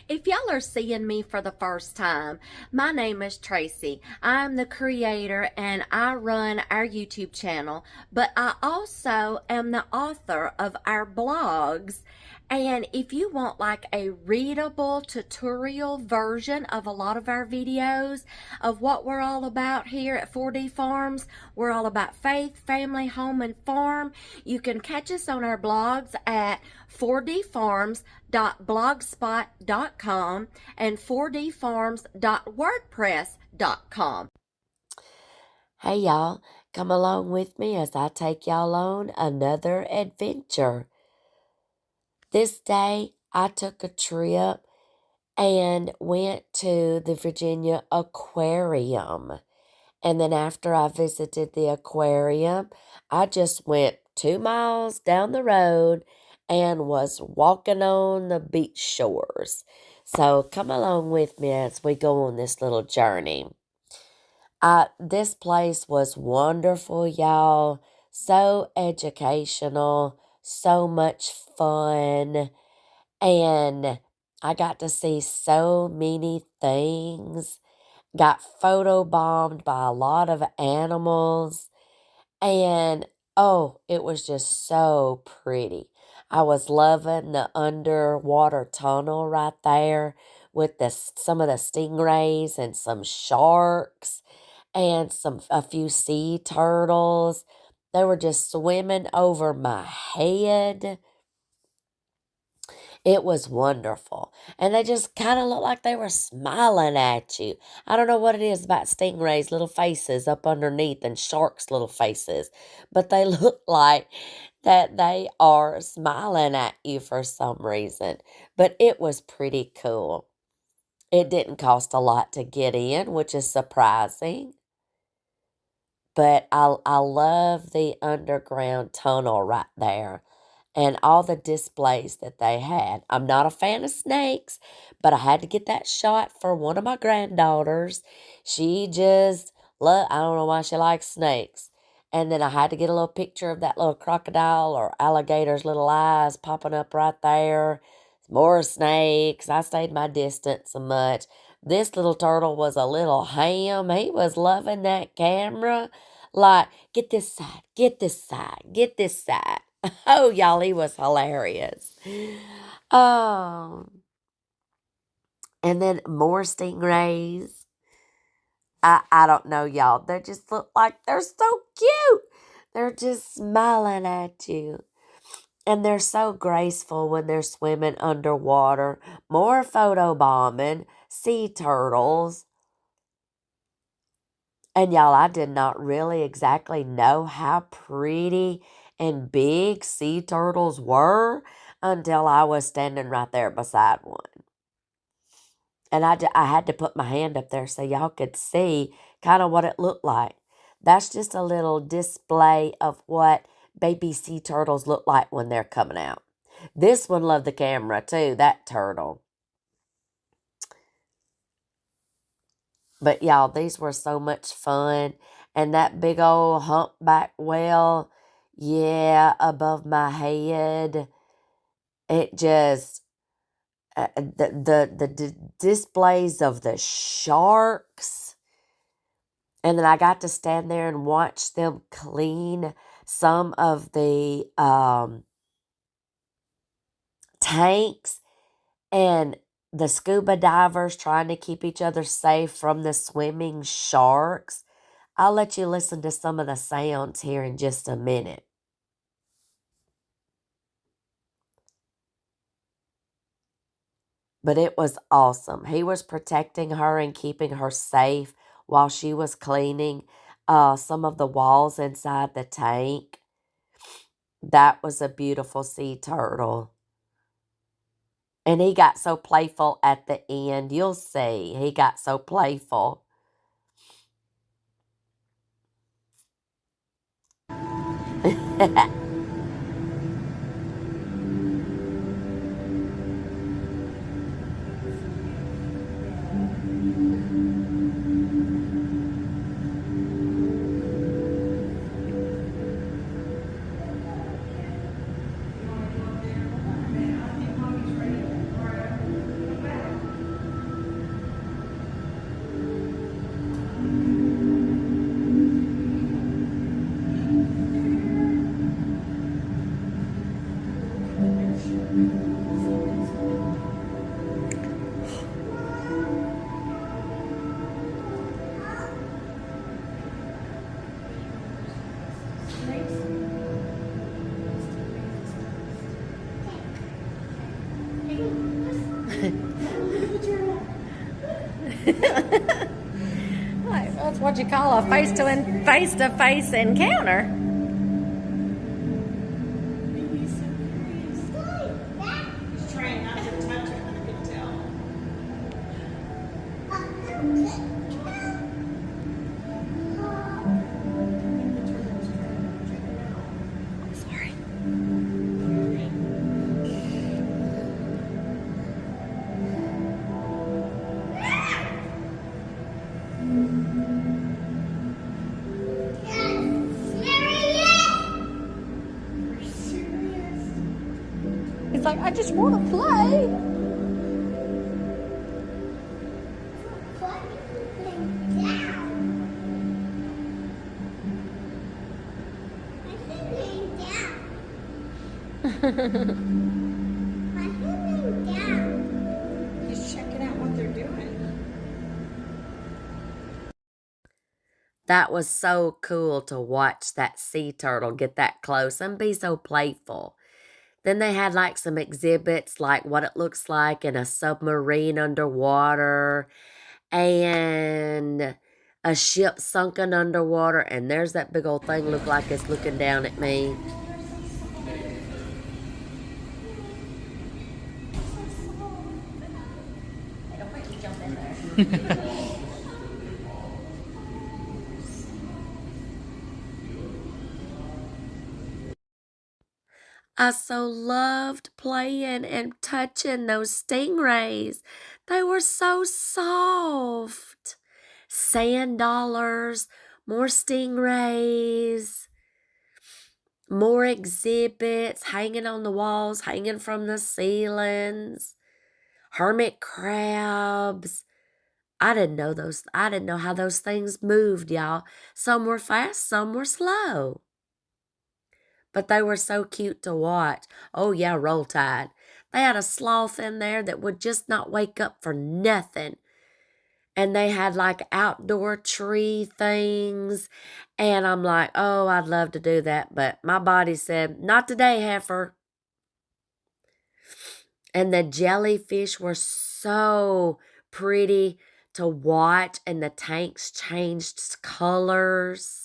If y'all are seeing me for the first time, my name is Tracy. I'm the creator and I run our YouTube channel, but I also am the author of our blogs. And if you want like a readable tutorial version of a lot of our videos of what we're all about here at 4D Farms, we're all about faith, family, home, and farm. You can catch us on our blogs at 4dfarms.blogspot.com and 4dfarms.wordpress.com. Hey y'all, come along with me as I take y'all on another adventure. This day I took a trip and went to the Virginia Aquarium. And then after I visited the aquarium, I just went 2 miles down the road and was walking on the beach shores. So come along with me as we go on this little journey. This place was wonderful, y'all. So educational, so much fun. And I got to see so many things. Got photobombed by a lot of animals. And oh, it was just so pretty. I was loving the underwater tunnel right there with some of the stingrays and some sharks and a few sea turtles. They were just swimming over my head. It was wonderful. And they just kind of looked like they were smiling at you. I don't know what it is about stingrays' little faces up underneath and sharks' little faces, but they look like that they are smiling at you for some reason. But it was pretty cool. It didn't cost a lot to get in, which is surprising. But I love the underground tunnel right there and all the displays that they had. I'm not a fan of snakes, but I had to get that shot for one of my granddaughters. She just, I don't know why she likes snakes. And then I had to get a little picture of that little crocodile or alligator's little eyes popping up right there. More snakes. I stayed my distance so much. This little turtle was a little ham. He was loving that camera. Like, get this side, get this side, get this side. Oh, y'all, he was hilarious. Oh, and then more stingrays. I don't know, y'all. They just look like they're so cute. They're just smiling at you. And they're so graceful when they're swimming underwater. More photobombing. Sea turtles. And y'all, I did not really exactly know how pretty and big sea turtles were until I was standing right there beside one. And I had to put my hand up there so y'all could see kind of what it looked like. That's just a little display of what baby sea turtles look like when they're coming out. This one loved the camera too, that turtle. But y'all, these were so much fun. And that big old humpback whale, yeah, above my head. It just, the displays of the sharks. And then I got to stand there and watch them clean some of the tanks and the scuba divers trying to keep each other safe from the swimming sharks. I'll let you listen to some of the sounds here in just a minute. But it was awesome. He was protecting her and keeping her safe while she was cleaning some of the walls inside the tank. That was a beautiful sea turtle. And he got so playful at the end. You'll see. He got so playful. That's what you call a face-to-face encounter. He's trying not to touch it, I can tell. Sorry. He's like, I just want to play. He's checking out what they're doing. That was so cool to watch that sea turtle get that close and be so playful. Then they had like some exhibits like what it looks like in a submarine underwater and a ship sunken underwater, and there's that big old thing look like it's looking down at me. Don't make me jump in there. I so loved playing and touching those stingrays. They were so soft. Sand dollars, more stingrays, more exhibits hanging on the walls, hanging from the ceilings, hermit crabs. I didn't know how those things moved, y'all. Some were fast, some were slow. But they were so cute to watch. Oh, yeah, Roll Tide. They had a sloth in there that would just not wake up for nothing. And they had like outdoor tree things. And I'm like, oh, I'd love to do that. But my body said, not today, heifer. And the jellyfish were so pretty to watch. And the tanks changed colors.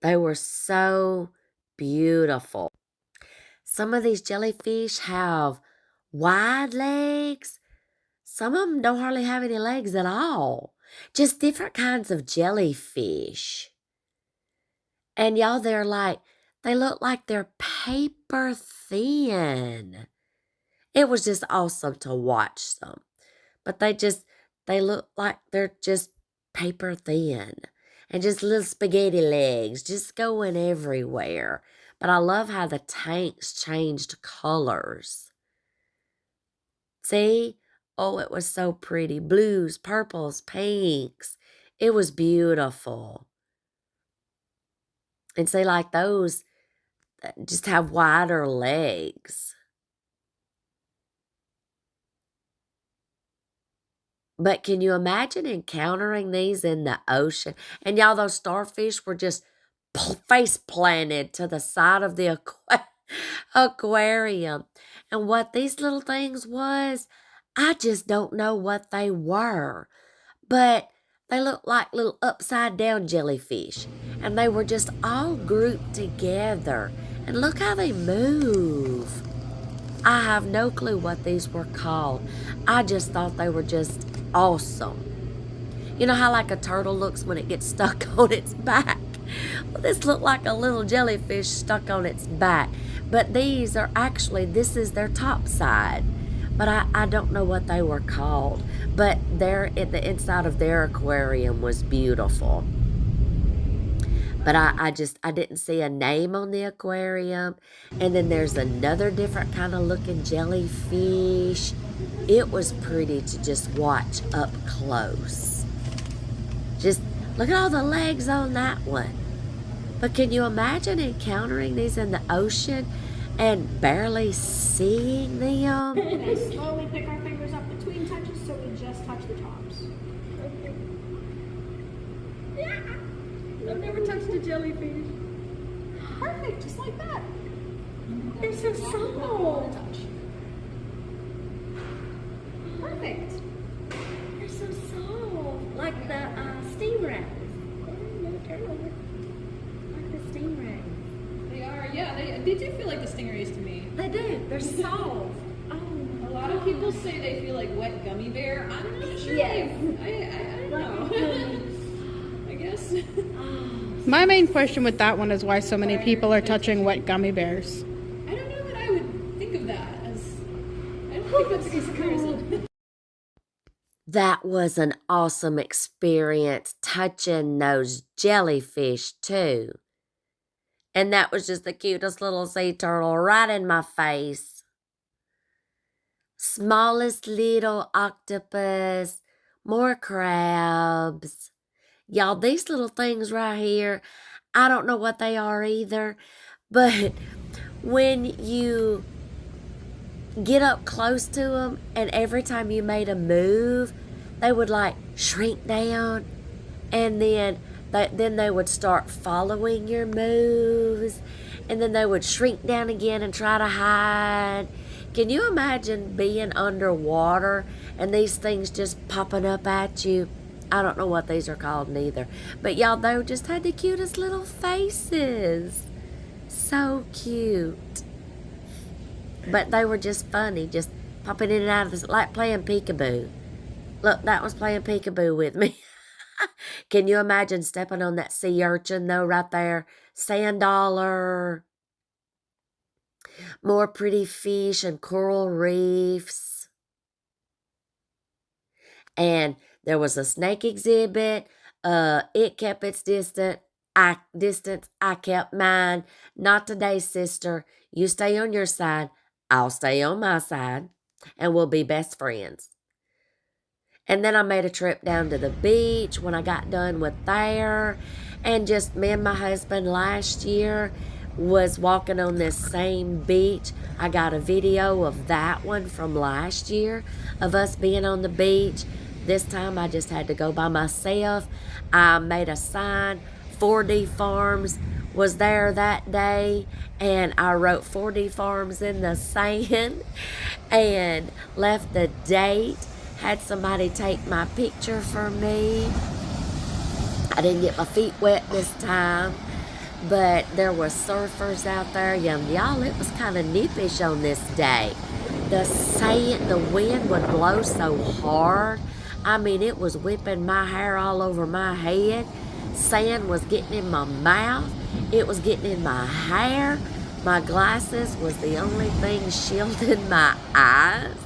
They were so beautiful. Some of these jellyfish have wide legs. Some of them don't hardly have any legs at all. Just different kinds of jellyfish. And y'all, they look like they're paper thin. It was just awesome to watch them. But they look like they're just paper thin. And just little spaghetti legs just going everywhere. But I love how the tanks changed colors. See? Oh, it was so pretty. Blues, purples, pinks. It was beautiful. And see, like those just have wider legs. But can you imagine encountering these in the ocean? And y'all, those starfish were just face planted to the side of the aquarium. And what these little things was, I just don't know what they were. But they looked like little upside down jellyfish. And they were just all grouped together. And look how they move. I have no clue what these were called. I just thought they were just awesome. You know how like a turtle looks when it gets stuck on its back? Well, this looked like a little jellyfish stuck on its back. But this is their top side. But I don't know what they were called. But the inside of their aquarium was beautiful. But I didn't see a name on the aquarium. And then there's another different kind of looking jellyfish. It was pretty to just watch up close. Just Look at all the legs on that one. But can you imagine encountering these in the ocean and barely seeing them? And I slowly pick our fingers up between touches so we just touch the tops. Okay. Yeah. I've never touched a jellyfish. Perfect, just like that. They're so soft. Perfect. They're so soft. Like the stingrays. Like the stingrays. They are, yeah. They do feel like the stingrays to me. They do. They're soft. A lot of people say they feel like wet gummy bear. I'm not sure. Yes. I don't know. I guess. My main question with that one is why so many people are touching wet gummy bears. I don't know that I would think of that as. I don't think that's a comparison. That was an awesome experience touching those jellyfish too. And that was just the cutest little sea turtle right in my face. Smallest little octopus, more crabs. Y'all, these little things right here, I don't know what they are either, but when you get up close to them and every time you made a move, they would like shrink down and then they would start following your moves and then they would shrink down again and try to hide. Can you imagine being underwater and these things just popping up at you? I don't know what these are called neither. But y'all, they just had the cutest little faces. So cute. But they were just funny, just popping in and out of this, like playing peekaboo. Look, that was playing peekaboo with me. Can you imagine stepping on that sea urchin, though, right there? Sand dollar. More pretty fish and coral reefs. And there was a snake exhibit. It kept its distance. I kept mine. Not today, sister. You stay on your side. I'll stay on my side. And we'll be best friends. And then I made a trip down to the beach when I got done with there. And just me and my husband last year was walking on this same beach. I got a video of that one from last year of us being on the beach. This time I just had to go by myself. I made a sign. 4D Farms was there that day, and I wrote 4D Farms in the sand and left the date. Had somebody take my picture for me. I didn't get my feet wet this time, but there were surfers out there. Y'all, it was kind of nippish on this day. The wind would blow so hard. I mean, it was whipping my hair all over my head. Sand was getting in my mouth. It was getting in my hair. My glasses was the only thing shielding my eyes.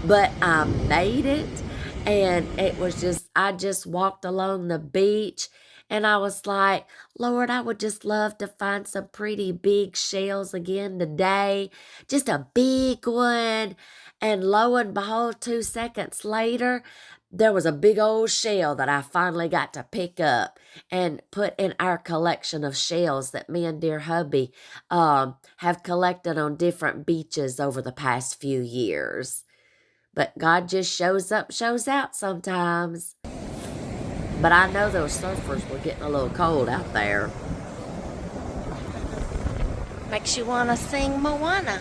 But I made it. And it was just, I just walked along the beach. And I was like, Lord, I would just love to find some pretty big shells again today. Just a big one. And lo and behold, 2 seconds later, there was a big old shell that I finally got to pick up and put in our collection of shells that me and dear hubby have collected on different beaches over the past few years. But God just shows up, shows out sometimes. But I know those surfers were getting a little cold out there. Makes you want to sing Moana.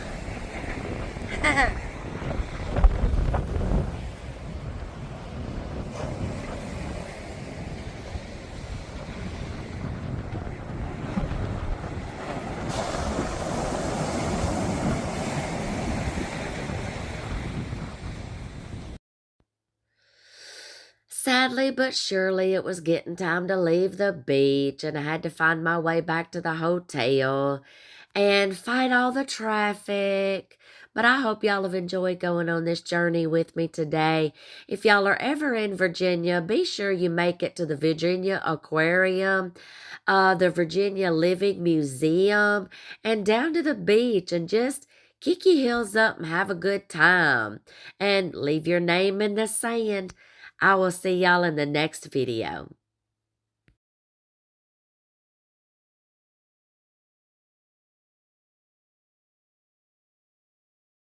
Sadly but surely, it was getting time to leave the beach, and I had to find my way back to the hotel and fight all the traffic. But I hope y'all have enjoyed going on this journey with me today. If y'all are ever in Virginia, be sure you make it to the Virginia Aquarium, the Virginia Living Museum, and down to the beach and just kick your heels up and have a good time. And leave your name in the sand. I will see y'all in the next video.